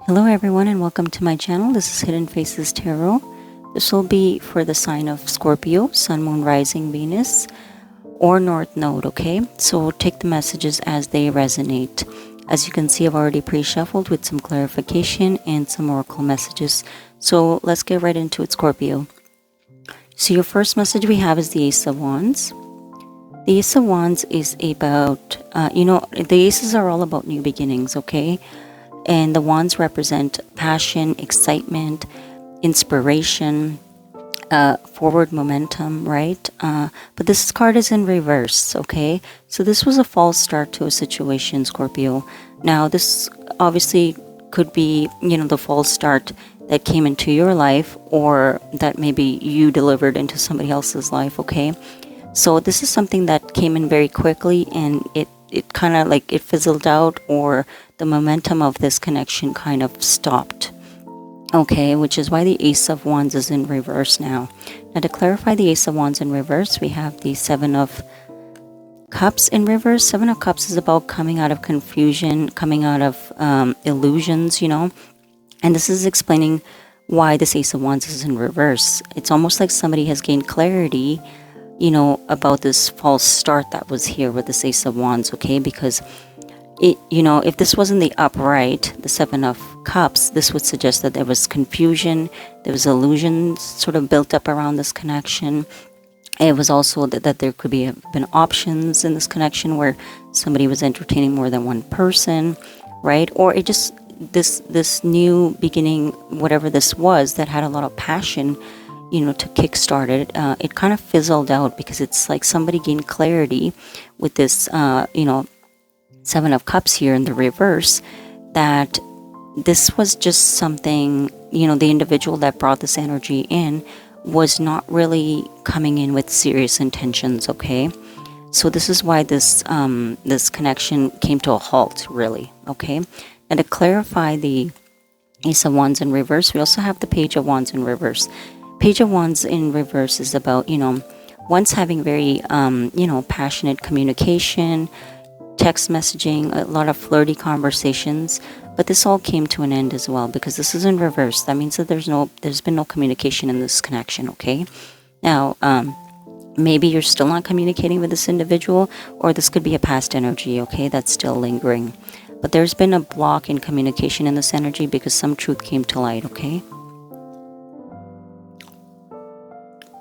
Hello everyone and welcome to my channel. This is Hidden Faces Tarot. This will be for the sign of Scorpio, Sun, Moon, Rising, Venus, or North Node, okay? So take the messages as they resonate. As you can see, I've already pre-shuffled with some clarification and some oracle messages. So let's get right into it, Scorpio. So your first message we have is the Ace of Wands. The Ace of Wands is about, the aces are all about new beginnings, okay? And the wands represent passion, excitement, inspiration, forward momentum, right? But this card is in reverse, okay? So this was a false start to a situation, Scorpio. Now, this obviously could be, the false start that came into your life or that maybe you delivered into somebody else's life, okay? So this is something that came in very quickly and it kind of like it fizzled out, or the momentum of this connection kind of stopped, okay, which is why the Ace of Wands is in reverse now. Now to clarify the Ace of Wands in reverse, we have the Seven of Cups in reverse. Seven of Cups is about coming out of confusion, coming out of illusions, and this is explaining why this Ace of Wands is in reverse. It's almost like somebody has gained clarity about this false start that was here with this Ace of Wands, okay? Because if this wasn't the upright, the Seven of Cups, this would suggest that there was confusion, there was illusions sort of built up around this connection. It was also that there could be been options in this connection where somebody was entertaining more than one person, right? Or it just, this new beginning, whatever this was, that had a lot of passion, to kickstart it, it kind of fizzled out because it's like somebody gained clarity with this, Seven of Cups here in the reverse, that this was just something, the individual that brought this energy in was not really coming in with serious intentions, okay? So this is why this connection came to a halt, really, okay? And to clarify the Ace of Wands in reverse, we also have the Page of Wands in reverse. Page of Wands in reverse is about, once having very, passionate communication, text messaging, a lot of flirty conversations, but this all came to an end as well because this is in reverse. That means that there's been no communication in this connection, okay? Now, maybe you're still not communicating with this individual, or this could be a past energy, okay, that's still lingering. But there's been a block in communication in this energy because some truth came to light, okay?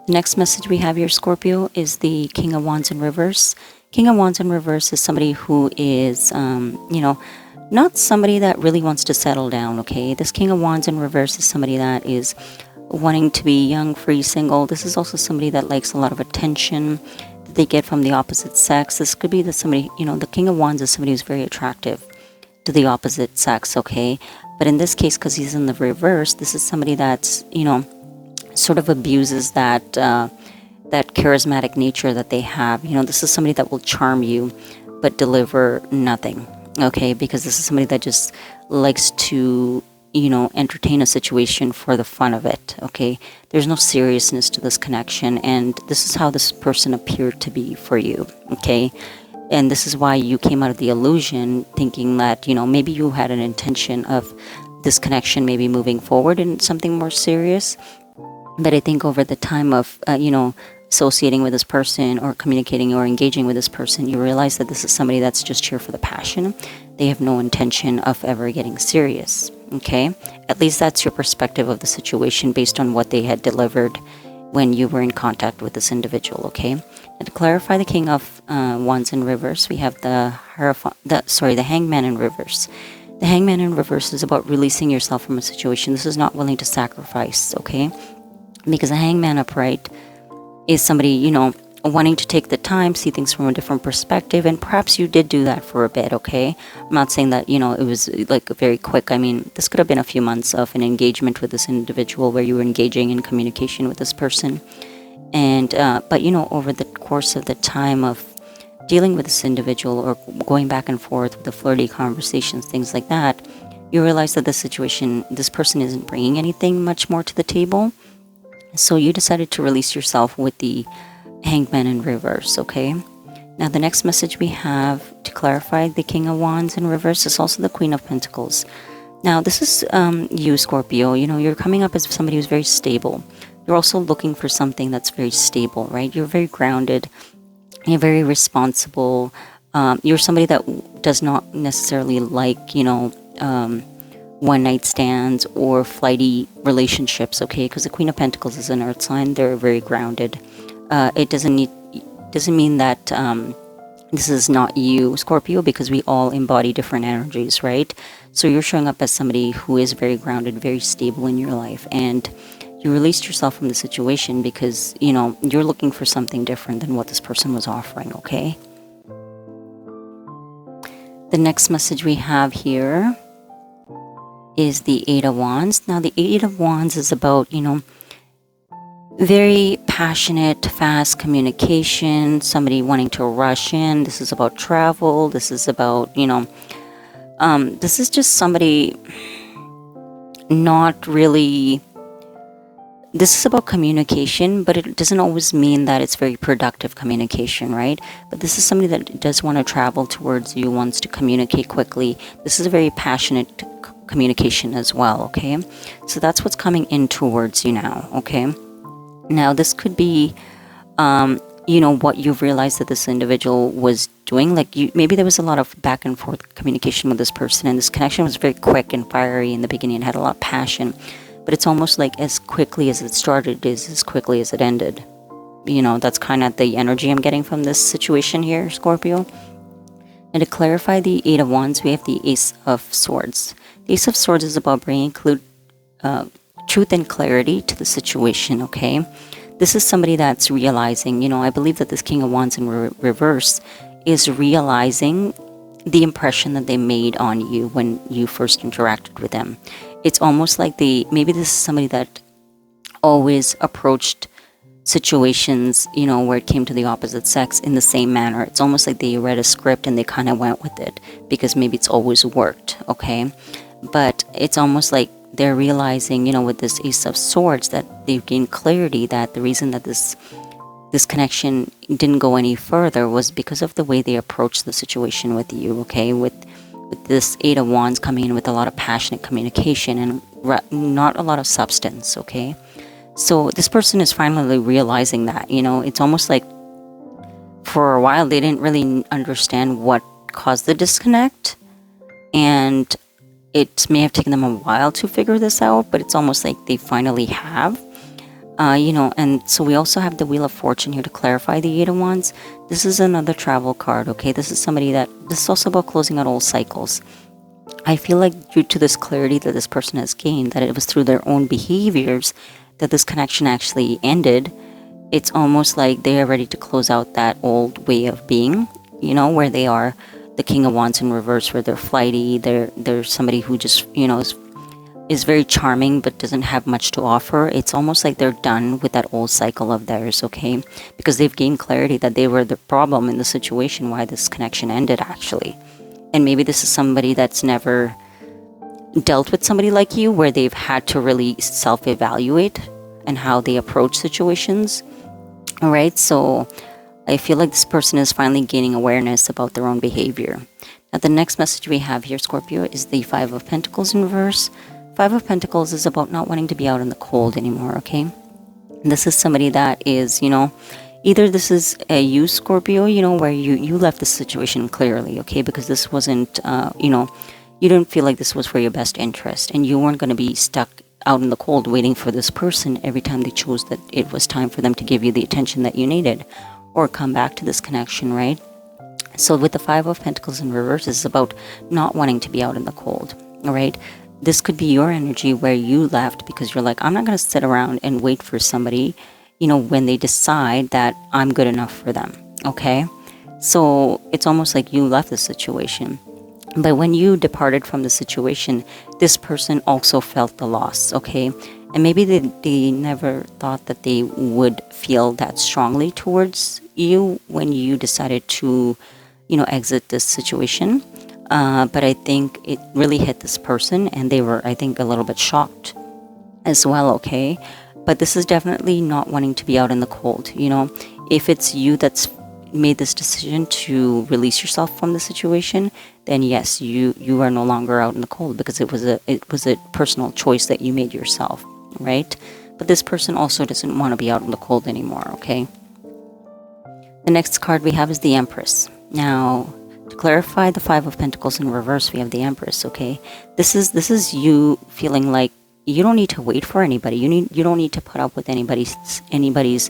The next message we have here, Scorpio, is the King of Wands in reverse. King of Wands in reverse is somebody who is, not somebody that really wants to settle down, okay? This King of Wands in reverse is somebody that is wanting to be young, free, single. This is also somebody that likes a lot of attention that they get from the opposite sex. This could be that somebody, the King of Wands is somebody who's very attractive to the opposite sex, okay? But in this case, because he's in the reverse, this is somebody that's, sort of abuses that that charismatic nature that they have. This is somebody that will charm you but deliver nothing, okay? Because this is somebody that just likes to entertain a situation for the fun of it, okay? There's no seriousness to this connection, and this is how this person appeared to be for you, okay? And this is why you came out of the illusion thinking that maybe you had an intention of this connection maybe moving forward in something more serious. But I think over the time of, associating with this person or communicating or engaging with this person, you realize that this is somebody that's just here for the passion. They have no intention of ever getting serious, okay? At least that's your perspective of the situation based on what they had delivered when you were in contact with this individual, okay? And to clarify the King of Wands in reverse, we have the Hangman in reverse. The Hangman in reverse is about releasing yourself from a situation. This is not willing to sacrifice, okay? Because a hangman upright is somebody, wanting to take the time, see things from a different perspective, and perhaps you did do that for a bit, okay? I'm not saying that, it was like very quick. I mean, this could have been a few months of an engagement with this individual where you were engaging in communication with this person. And, but, over the course of the time of dealing with this individual or going back and forth with the flirty conversations, things like that, you realize that this person isn't bringing anything much more to the table. So you decided to release yourself with the Hangman in reverse, okay? Now the next message we have to clarify the King of Wands in reverse is also the Queen of Pentacles. Now, this is you, Scorpio. You know, you're coming up as somebody who's very stable. You're also looking for something that's very stable, right? You're very grounded. You're very responsible. You're somebody that does not necessarily like, one night stands or flighty relationships, okay? Because the Queen of Pentacles is an earth sign. They're very grounded. It doesn't mean that this is not you, Scorpio, because we all embody different energies, right? So you're showing up as somebody who is very grounded, very stable in your life, and you released yourself from the situation because, you're looking for something different than what this person was offering, okay? The next message we have here is the Eight of Wands. Now, the Eight of Wands is about, very passionate, fast communication, somebody wanting to rush in. This is about travel. This is about, this is just somebody not really... This is about communication, but it doesn't always mean that it's very productive communication, right? But this is somebody that does want to travel towards you, wants to communicate quickly. This is a very passionate communication as well, okay? So that's what's coming in towards you now, okay? Now, this could be, what you've realized that this individual was doing. Like, maybe there was a lot of back and forth communication with this person, and this connection was very quick and fiery in the beginning and had a lot of passion. But it's almost like as quickly as it started is as quickly as it ended. That's kind of the energy I'm getting from this situation here, Scorpio. And to clarify the Eight of Wands, we have the Ace of Swords. The Ace of Swords is about bringing truth and clarity to the situation, okay? This is somebody that's realizing, I believe that this King of Wands in reverse is realizing the impression that they made on you when you first interacted with them. It's almost like maybe this is somebody that always approached situations, where it came to the opposite sex in the same manner. It's almost like they read a script and they kind of went with it because maybe it's always worked, okay? But it's almost like they're realizing, with this Ace of Swords, that they've gained clarity that the reason that this connection didn't go any further was because of the way they approached the situation with you, okay? With this Eight of Wands coming in with a lot of passionate communication and not a lot of substance, okay? So this person is finally realizing that, it's almost like for a while they didn't really understand what caused the disconnect, and it may have taken them a while to figure this out, but it's almost like they finally have. And so we also have the Wheel of Fortune here to clarify the Eight of Wands. This is another travel card, okay? This is this is also about closing out old cycles. I feel like due to this clarity that this person has gained, that it was through their own behaviors that this connection actually ended. It's almost like they are ready to close out that old way of being, where they are the King of Wands in reverse, where they're flighty, they're somebody who just, is very charming but doesn't have much to offer. It's almost like they're done with that old cycle of theirs, okay? Because they've gained clarity that they were the problem in the situation why this connection ended, actually. And maybe this is somebody that's never dealt with somebody like you, where they've had to really self-evaluate and how they approach situations. All right, so I feel like this person is finally gaining awareness about their own behavior. Now, the next message we have here, Scorpio, is the Five of Pentacles in reverse. Five of Pentacles is about not wanting to be out in the cold anymore, okay? This is somebody that is, either this is a you, Scorpio, where you left the situation clearly, okay? Because this wasn't, you didn't feel like this was for your best interest, and you weren't going to be stuck out in the cold waiting for this person every time they chose that it was time for them to give you the attention that you needed or come back to this connection, right? So with the Five of Pentacles in reverse, it's about not wanting to be out in the cold, all right? This could be your energy where you left because you're like, I'm not going to sit around and wait for somebody, when they decide that I'm good enough for them, okay? So it's almost like you left the situation. But when you departed from the situation, this person also felt the loss, okay? And maybe they never thought that they would feel that strongly towards you when you decided to, exit this situation. But I think it really hit this person, and they were, I think, a little bit shocked as well, okay? But this is definitely not wanting to be out in the cold, If it's you that's, made this decision to release yourself from the situation, then yes, you are no longer out in the cold, because it was a personal choice that you made yourself, right? But this person also doesn't want to be out in the cold anymore, okay? The next card we have is the Empress. Now, to clarify the Five of Pentacles in reverse, we have the Empress, okay? This is you feeling like you don't need to wait for anybody. You don't need to put up with anybody's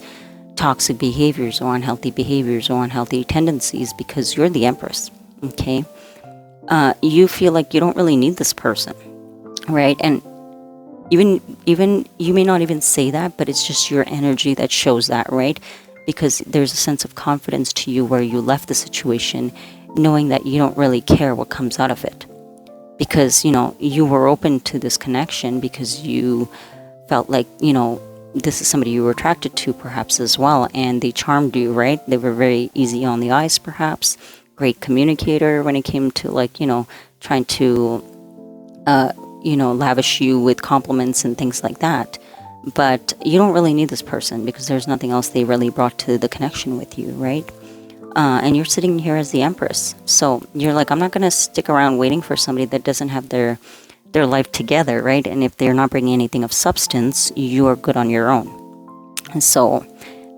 toxic behaviors or unhealthy tendencies, because you're the Empress, okay? You feel like you don't really need this person, right? And even you may not even say that, but it's just your energy that shows that, right? Because there's a sense of confidence to you where you left the situation knowing that you don't really care what comes out of it, because you were open to this connection because you felt like this is somebody you were attracted to perhaps as well, and they charmed you, right? They were very easy on the eyes, perhaps great communicator when it came to trying to lavish you with compliments and things like that. But you don't really need this person because there's nothing else they really brought to the connection with you, right? And you're sitting here as the Empress. So you're like, I'm not going to stick around waiting for somebody that doesn't have their life together, right? And if they're not bringing anything of substance, you are good on your own. And so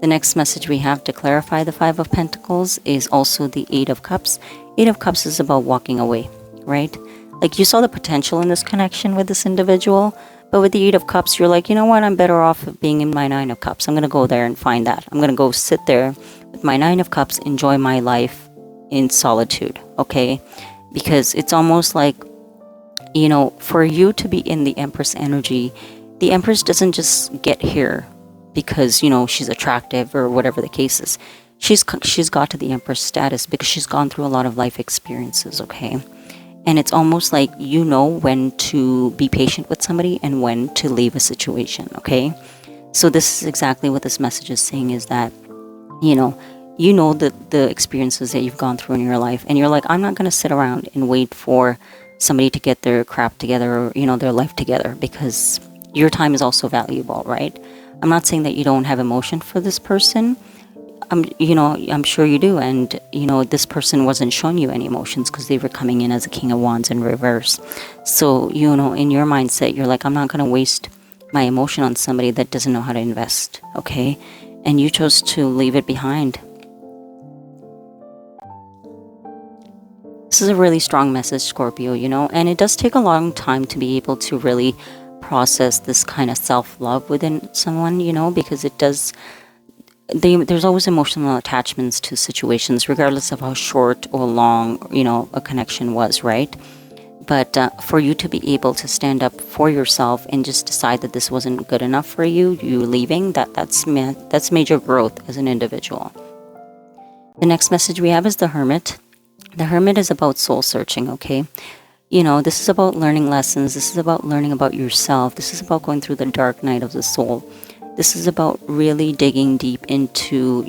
the next message we have to clarify the Five of Pentacles is also the Eight of Cups. Eight of Cups is about walking away, right? Like you saw the potential in this connection with this individual, but with the Eight of Cups, you're like, you know what? I'm better off being in my Nine of Cups. I'm going to go there and find that. I'm going to go sit there with my Nine of Cups, enjoy my life in solitude, okay? Because it's almost like, for you to be in the Empress energy, the Empress doesn't just get here because, she's attractive or whatever the case is. She's got to the Empress status because she's gone through a lot of life experiences, okay? And it's almost like you know when to be patient with somebody and when to leave a situation, okay? So this is exactly what this message is saying, is that, the experiences that you've gone through in your life, and you're like, I'm not going to sit around and wait for somebody to get their crap together or, their life together, because your time is also valuable, right? I'm not saying that you don't have emotion for this person. I'm sure you do, and this person wasn't showing you any emotions because they were coming in as a King of Wands in reverse. So in your mindset, you're like, I'm not going to waste my emotion on somebody that doesn't know how to invest, okay? And you chose to leave it behind. This is a really strong message, Scorpio, and it does take a long time to be able to really process this kind of self-love within someone, because it does. There's always emotional attachments to situations, regardless of how short or long, a connection was, right? But for you to be able to stand up for yourself and just decide that this wasn't good enough for you leaving, that's major growth as an individual. The next message we have is the Hermit. The Hermit is about soul searching, okay? This is about learning lessons. This is about learning about yourself. This is about going through the dark night of the soul. This is about really digging deep into,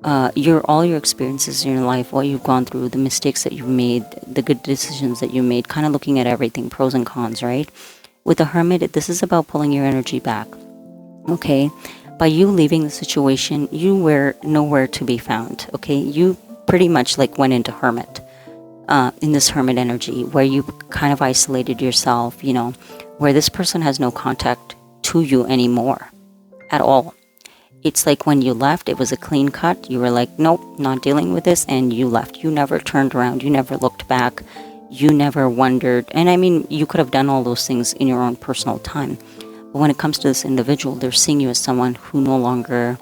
all your experiences in your life, what you've gone through, the mistakes that you've made, the good decisions that you made, kind of looking at everything, pros and cons, right? With the Hermit, this is about pulling your energy back, okay? By you leaving the situation, you were nowhere to be found, okay? You pretty much went into Hermit, in this Hermit energy, where you kind of isolated yourself, where this person has no contact to you anymore at all. It's like when you left, it was a clean cut. You were like, nope, not dealing with this, and you left. You never turned around. You never looked back. You never wondered. And I mean, you could have done all those things in your own personal time. But when it comes to this individual, they're seeing you as someone who no longer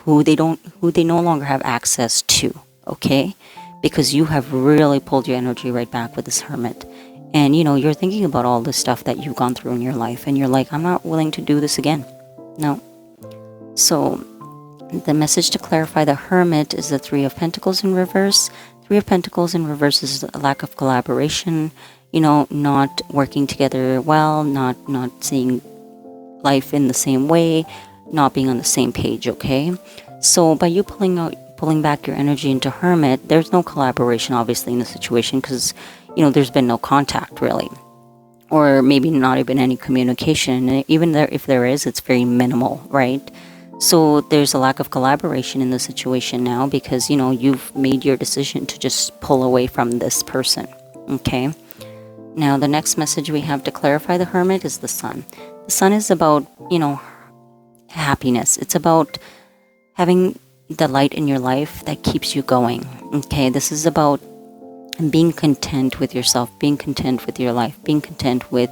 who they no longer have access to, okay? Because you have really pulled your energy right back with this Hermit. And you're thinking about all the stuff that you've gone through in your life, and you're like, I'm not willing to do this again. No. So the message to clarify the Hermit is the Three of Pentacles in reverse. Three of Pentacles in reverse is a lack of collaboration, not working together well, not seeing life in the same way, not being on the same page, okay? So by you pulling back your energy into Hermit, there's no collaboration obviously in the situation, because there's been no contact really, or maybe not even any communication. And even if there is, it's very minimal, right? So there's a lack of collaboration in the situation now because, you've made your decision to just pull away from this person. Okay. Now, the next message we have to clarify the Hermit is the Sun. The Sun is about, happiness. It's about having the light in your life that keeps you going. Okay. This is about being content with yourself, being content with your life, being content with,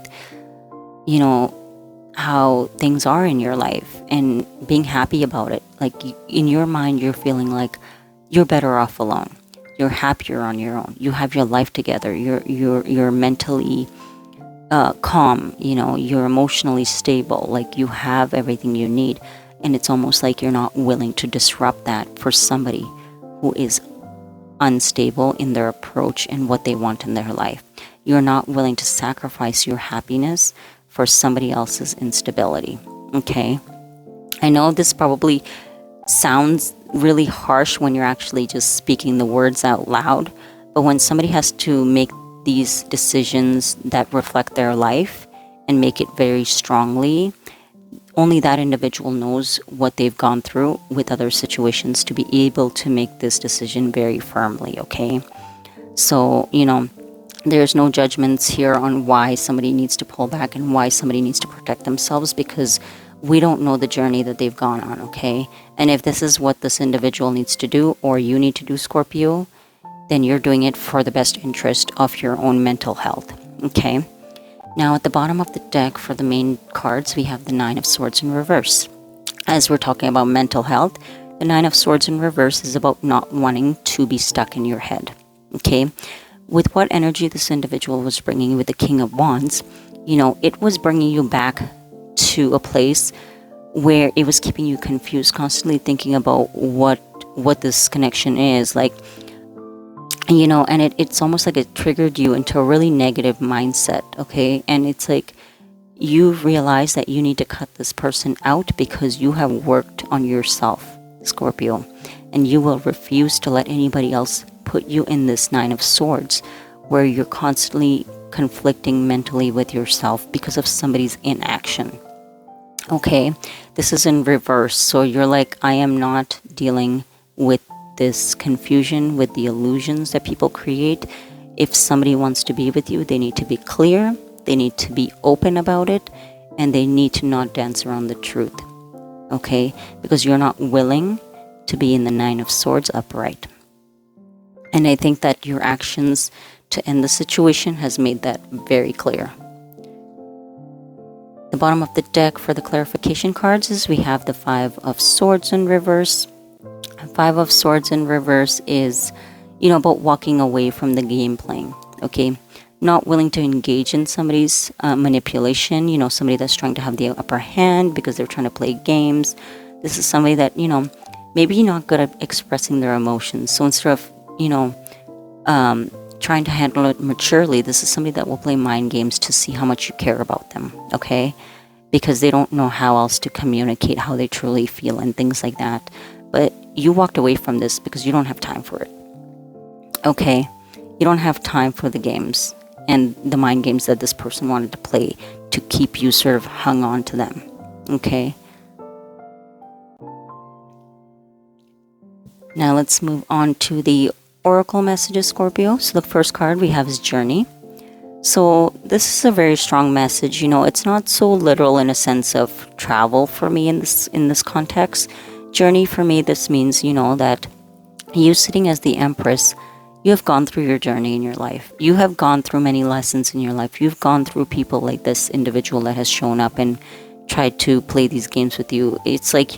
how things are in your life and being happy about it. Like in your mind, you're feeling like you're better off alone. You're happier on your own. You have your life together. You're mentally calm. You're emotionally stable. Like you have everything you need, and it's almost like you're not willing to disrupt that for somebody who is unstable in their approach and what they want in their life. You're not willing to sacrifice your happiness for somebody else's instability. Okay. I know this probably sounds really harsh when you're actually just speaking the words out loud, but when somebody has to make these decisions that reflect their life and make it very strongly, only that individual knows what they've gone through with other situations to be able to make this decision very firmly. Okay. So, there's no judgments here on why somebody needs to pull back and why somebody needs to protect themselves, because we don't know the journey that they've gone on, okay? And if this is what this individual needs to do, or you need to do, Scorpio, then you're doing it for the best interest of your own mental health, okay? Now, at the bottom of the deck for the main cards, we have the Nine of Swords in reverse. As we're talking about mental health, the Nine of Swords in reverse is about not wanting to be stuck in your head, okay? With what energy this individual was bringing with the King of Wands, it was bringing you back to a place where it was keeping you confused, constantly thinking about what this connection is like, and it's almost like it triggered you into a really negative mindset. Okay. And it's like you've realized that you need to cut this person out because you have worked on yourself, Scorpio, and you will refuse to let anybody else put you in this Nine of Swords where you're constantly conflicting mentally with yourself because of somebody's inaction. Okay, this is in reverse. So you're like, I am not dealing with this confusion, with the illusions that people create. If somebody wants to be with you, they need to be clear, they need to be open about it, and they need to not dance around the truth. Okay, because you're not willing to be in the Nine of Swords upright. And I think that your actions to end the situation has made that very clear. The bottom of the deck for the clarification cards is we have the Five of Swords in reverse. Five of Swords in reverse is, about walking away from the game playing. Okay, not willing to engage in somebody's manipulation. Somebody that's trying to have the upper hand because they're trying to play games. This is somebody that maybe you're not good at expressing their emotions. So instead of trying to handle it maturely, this is somebody that will play mind games to see how much you care about them, okay? Because they don't know how else to communicate how they truly feel and things like that. But you walked away from this because you don't have time for it, okay? You don't have time for the games and the mind games that this person wanted to play to keep you sort of hung on to them, okay? Now let's move on to the Oracle messages, Scorpio. So the first card we have is Journey. So this is a very strong message. It's not so literal in a sense of travel for me in this context. Journey for me, this means, that you sitting as the Empress, you have gone through your journey in your life. You have gone through many lessons in your life. You've gone through people like this individual that has shown up and tried to play these games with you. It's like,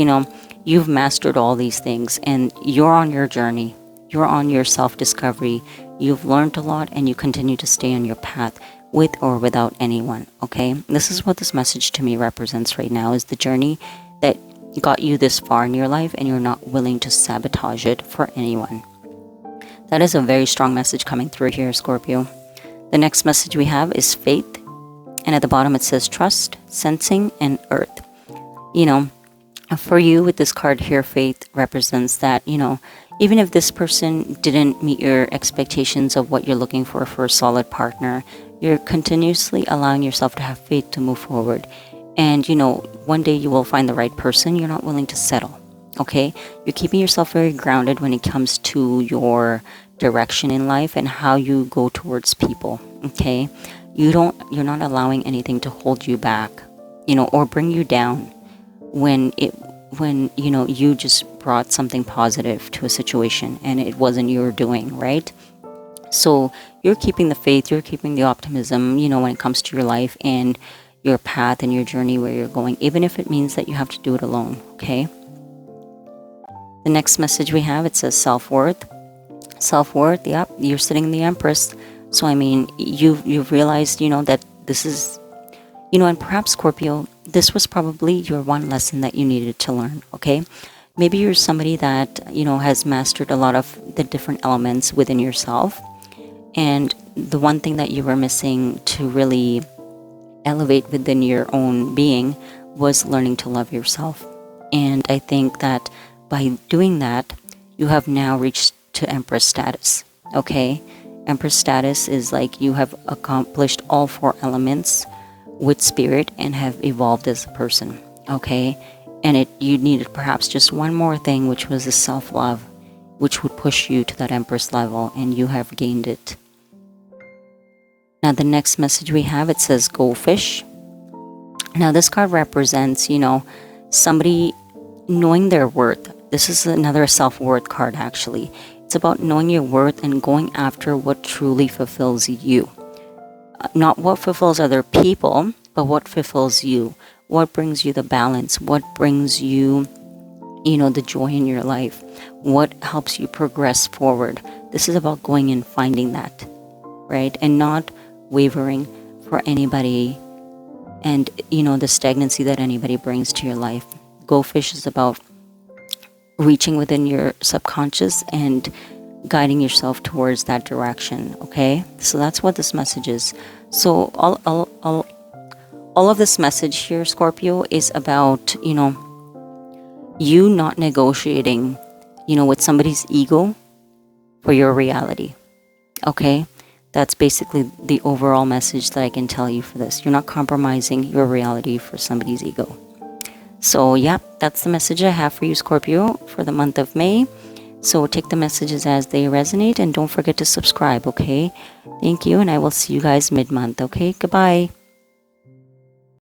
you've mastered all these things and you're on your journey. You're on your self-discovery. You've learned a lot and you continue to stay on your path with or without anyone, okay? This is what this message to me represents right now, is the journey that got you this far in your life and you're not willing to sabotage it for anyone. That is a very strong message coming through here, Scorpio. The next message we have is Faith. And at the bottom it says Trust, Sensing, and Earth. For you with this card here, Faith represents that, even if this person didn't meet your expectations of what you're looking for a solid partner, you're continuously allowing yourself to have faith to move forward. And one day you will find the right person. You're not willing to settle. Okay, you're keeping yourself very grounded when it comes to your direction in life and how you go towards people. Okay, you're not allowing anything to hold you back, or bring you down when you just brought something positive to a situation and it wasn't your doing, right? So you're keeping the faith, you're keeping the optimism, when it comes to your life and your path and your journey where you're going, even if it means that you have to do it alone. Okay, the next message we have, it says self-worth. Self-worth, yep, you're sitting in the Empress. So I mean, you've realized, that this is, and perhaps Scorpio, this was probably your one lesson that you needed to learn. Okay, maybe you're somebody that has mastered a lot of the different elements within yourself, and the one thing that you were missing to really elevate within your own being was learning to love yourself. And I think that by doing that, you have now reached to Empress status. Okay, Empress status is like you have accomplished all 4 elements with spirit and have evolved as a person. Okay, and you needed perhaps just one more thing, which was the self-love, which would push you to that Empress level, and you have gained it. Now the next message we have, it says go fish. Now this card represents somebody knowing their worth. This is another self-worth card actually. It's about knowing your worth and going after what truly fulfills you. Not what fulfills other people, but what fulfills you. What brings you the balance? What brings you, the joy in your life? What helps you progress forward? This is about going and finding that, right? And not wavering for anybody and, the stagnancy that anybody brings to your life. Go fish is about reaching within your subconscious and guiding yourself towards that direction. Okay, so that's what this message is. So all of this message here, Scorpio, is about you not negotiating with somebody's ego for your reality. Okay, that's basically the overall message that I can tell you for this. You're not compromising your reality for somebody's ego. So yeah, that's the message I have for you, Scorpio, for the month of May. So take the messages as they resonate and don't forget to subscribe, okay? Thank you, and I will see you guys mid-month, okay? Goodbye.